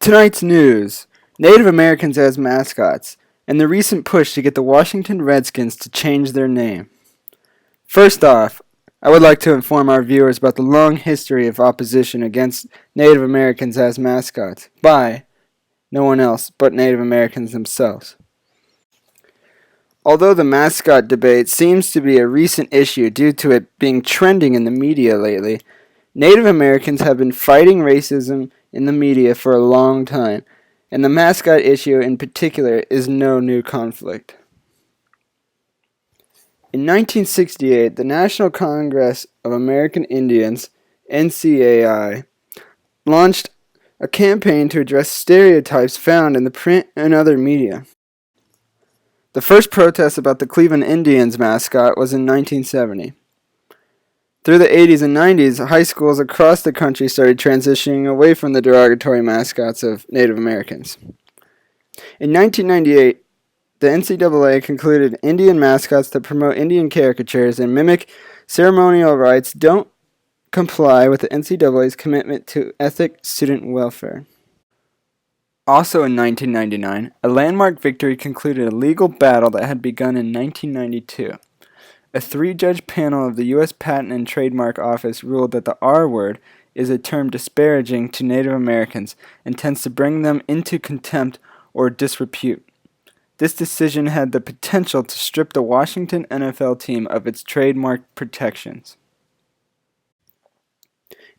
Tonight's news, Native Americans as mascots, and the recent push to get the Washington Redskins to change their name. First off, I would like to inform our viewers about the long history of opposition against Native Americans as mascots by no one else but Native Americans themselves. Although the mascot debate seems to be a recent issue due to it being trending in the media lately, Native Americans have been fighting racism in the media for a long time, and the mascot issue in particular is no new conflict. In 1968, the National Congress of American Indians, NCAI, launched a campaign to address stereotypes found in the print and other media. The first protest about the Cleveland Indians mascot was in 1970. Through the 80s and 90s, high schools across the country started transitioning away from the derogatory mascots of Native Americans. In 1998, the NCAA concluded Indian mascots that promote Indian caricatures and mimic ceremonial rites don't comply with the NCAA's commitment to ethic student welfare. Also in 1999, a landmark victory concluded a legal battle that had begun in 1992. A three-judge panel of the U.S. Patent and Trademark Office ruled that the R word is a term disparaging to Native Americans and tends to bring them into contempt or disrepute. This decision had the potential to strip the Washington NFL team of its trademark protections.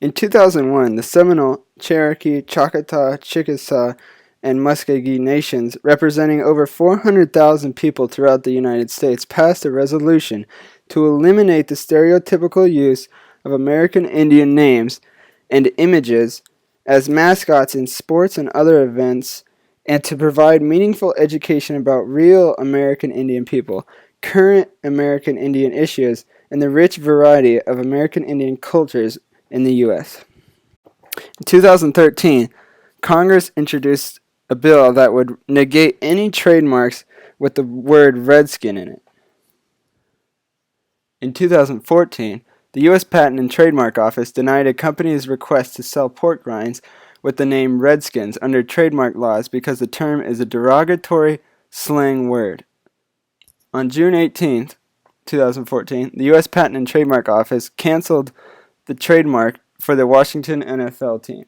In 2001, the Seminole, Cherokee, Choctaw, Chickasaw, and Muscogee nations, representing over 400,000 people throughout the United States, passed a resolution to eliminate the stereotypical use of American Indian names and images as mascots in sports and other events, and to provide meaningful education about real American Indian people, current American Indian issues, and the rich variety of American Indian cultures in the U.S. In 2013, Congress introduced a bill that would negate any trademarks with the word Redskin in it. In 2014, the U.S. Patent and Trademark Office denied a company's request to sell pork rinds with the name Redskins under trademark laws because the term is a derogatory slang word. On June 18, 2014, the U.S. Patent and Trademark Office canceled the trademark for the Washington NFL team.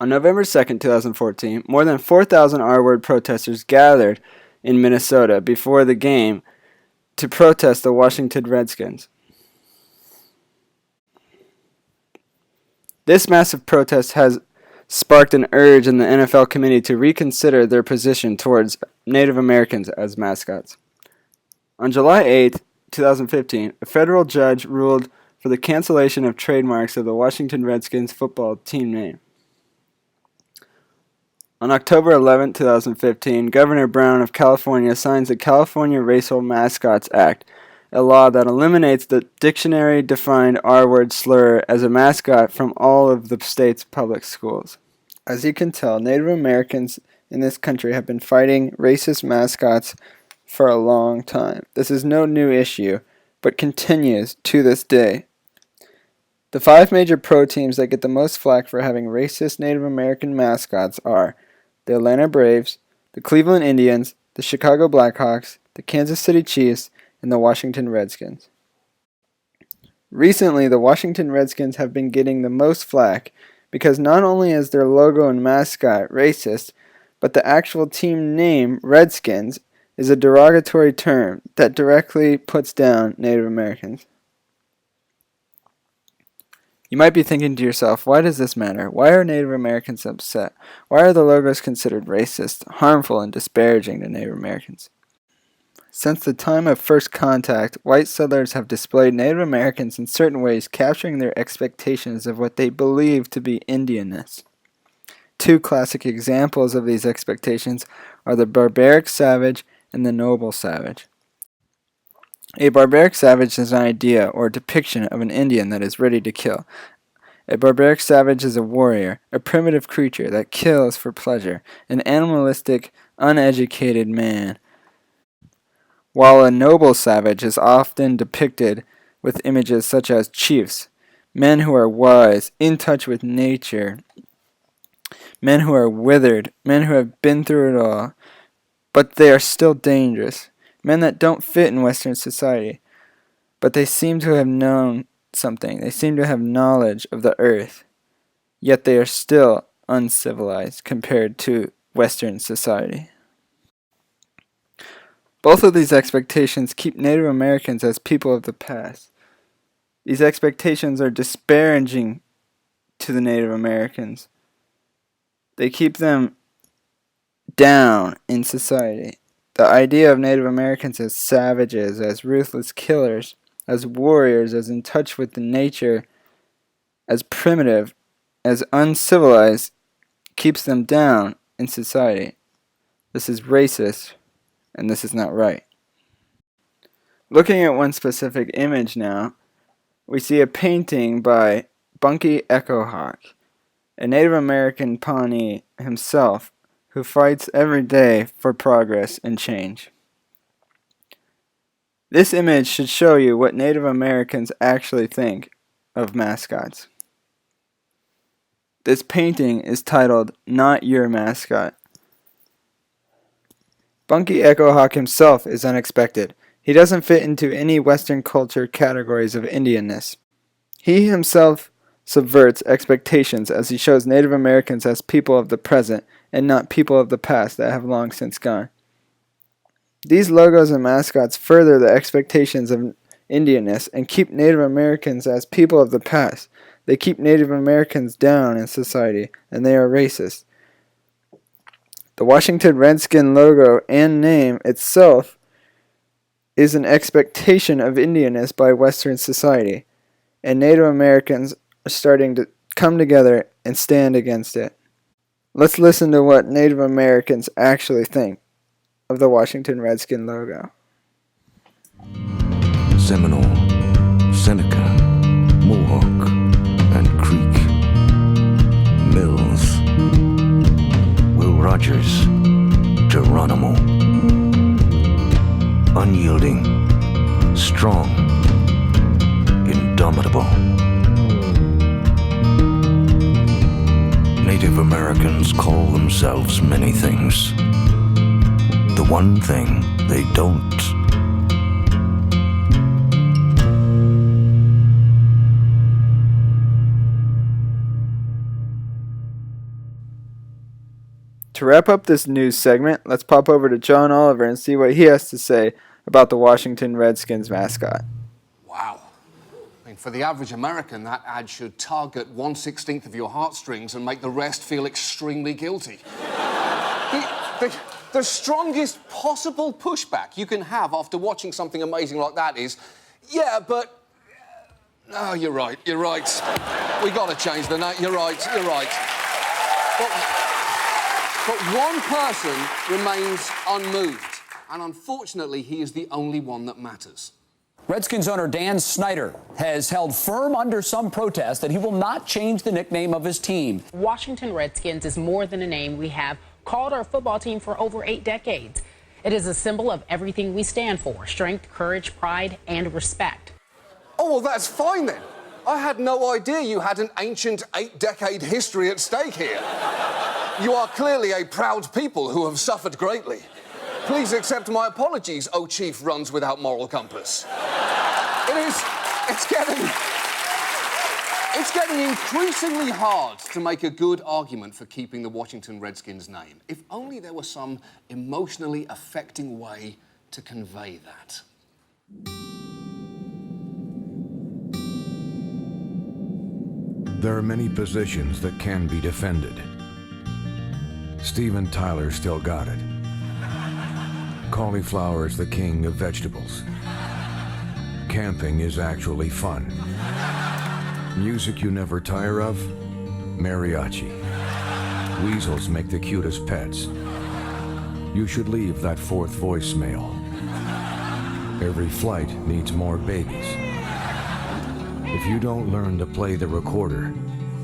On November 2, 2014, more than 4,000 R-word protesters gathered in Minnesota before the game to protest the Washington Redskins. This massive protest has sparked an urge in the NFL committee to reconsider their position towards Native Americans as mascots. On July 8, 2015, a federal judge ruled for the cancellation of trademarks of the Washington Redskins football team name. On October 11, 2015, Governor Brown of California signs the California Racial Mascots Act, a law that eliminates the dictionary-defined R-word slur as a mascot from all of the state's public schools. As you can tell, Native Americans in this country have been fighting racist mascots for a long time. This is no new issue, but continues to this day. The 5 major pro teams that get the most flack for having racist Native American mascots are the Atlanta Braves, the Cleveland Indians, the Chicago Blackhawks, the Kansas City Chiefs, and the Washington Redskins. Recently, the Washington Redskins have been getting the most flack because not only is their logo and mascot racist, but the actual team name, Redskins, is a derogatory term that directly puts down Native Americans. You might be thinking to yourself, why does this matter? Why are Native Americans upset? Why are the logos considered racist, harmful, and disparaging to Native Americans? Since the time of first contact, white settlers have displayed Native Americans in certain ways, capturing their expectations of what they believe to be Indianness. 2 classic examples of these expectations are the barbaric savage and the noble savage. A barbaric savage is an idea or depiction of an Indian that is ready to kill. A barbaric savage is a warrior, a primitive creature that kills for pleasure, an animalistic, uneducated man. While a noble savage is often depicted with images such as chiefs, men who are wise, in touch with nature, men who are withered, men who have been through it all, but they are still dangerous, men that don't fit in Western society, but they seem to have known something, they seem to have knowledge of the earth, yet they are still uncivilized compared to Western society. Both of these expectations keep Native Americans as people of the past. These expectations are disparaging to the Native Americans. They keep them down in society. The idea of Native Americans as savages, as ruthless killers, as warriors, as in touch with the nature, as primitive, as uncivilized, keeps them down in society. This is racist, and this is not right. Looking at one specific image now, we see a painting by Bunky Echohawk, a Native American Pawnee himself who fights every day for progress and change. This image should show you what Native Americans actually think of mascots. This painting is titled Not Your Mascot. Bunky Echohawk himself is unexpected. He doesn't fit into any Western culture categories of Indianness. He himself subverts expectations as he shows Native Americans as people of the present and not people of the past that have long since gone. These logos and mascots further the expectations of Indianness and keep Native Americans as people of the past. They keep Native Americans down in society, and they are racist. The Washington Redskin logo and name itself is an expectation of Indianness by Western society, and Native Americans are starting to come together and stand against it. Let's listen to what Native Americans actually think of the Washington Redskin logo. Seminole, Seneca, Mohawk, and Creek. Mills, Will Rogers, Geronimo. Unyielding, strong, indomitable. Native Americans call themselves many things. The one thing they don't. To wrap up this news segment, let's pop over to John Oliver and see what he has to say about the Washington Redskins mascot. Wow. I mean, for the average American, that ad should target 1/16 of your heartstrings and make the rest feel extremely guilty. The strongest possible pushback you can have after watching something amazing like that is, yeah, but... No, you're right. We got to change the name. You're right. But one person remains unmoved, and unfortunately, he is the only one that matters. Redskins owner Dan Snyder has held firm under some protest that he will not change the nickname of his team. Washington Redskins is more than a name we have called our football team for over 8 decades. It is a symbol of everything we stand for: strength, courage, pride, and respect. Oh, well, that's fine then. I had no idea you had an ancient 8-decade history at stake here. You are clearly a proud people who have suffered greatly. Please accept my apologies, O Chief Runs Without Moral Compass. It's getting increasingly hard to make a good argument for keeping the Washington Redskins name. If only there was some emotionally affecting way to convey that. There are many positions that can be defended. Steven Tyler still got it. Cauliflower is the king of vegetables. Camping is actually fun. Music you never tire of? Mariachi. Weasels make the cutest pets. You should leave that fourth voicemail. Every flight needs more babies. If you don't learn to play the recorder,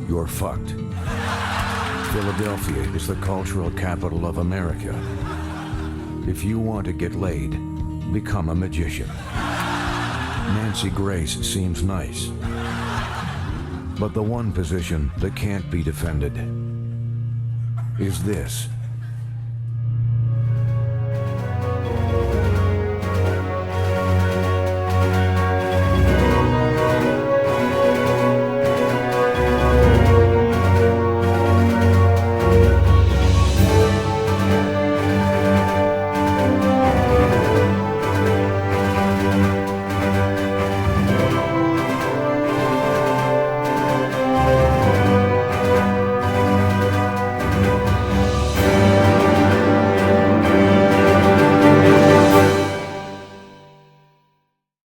you're fucked. Philadelphia is the cultural capital of America. If you want to get laid, become a magician. Nancy Grace seems nice, but the one position that can't be defended, Is this